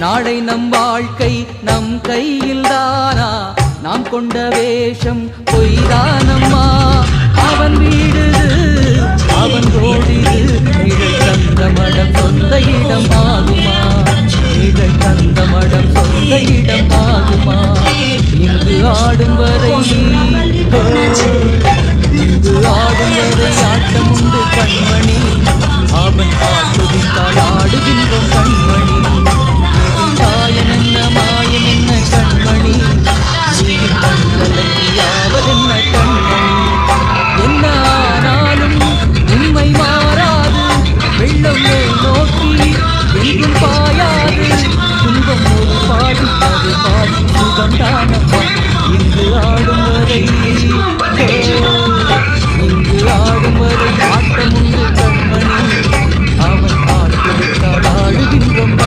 நாளை நம் வாழ்க்கை நம் கையில் தானா நாம் கொண்ட வேஷம் பொய்தானம்மா அவன் வீடு அவன் ரோடிது நிழல் தந்த மடம் சொந்த இடம் ஆகுமா நிழல் தந்த மடம் சொந்த இடம் ஆகுமா இங்கு ஆடும் வரை இங்கு ஆடும் வரை ஆட்டம் உண்டு கண்மணி அவன் ஆட்டுவித்தால் ஆடுகின்றோம் கண்மணி தாயம் என்ன மாயம் என்ன கண்மணி யாவதென்ன கண்மணி என்ன ஆனாலும் உண்மை மாறாது வெள்ளம் நோக்கி எங்கும் பாயாது துன்பம் ஒரு பாடி அது பாடி சுகம் தானப்பா இங்கு ஆடும் வரை இங்கு ஆடும் வரை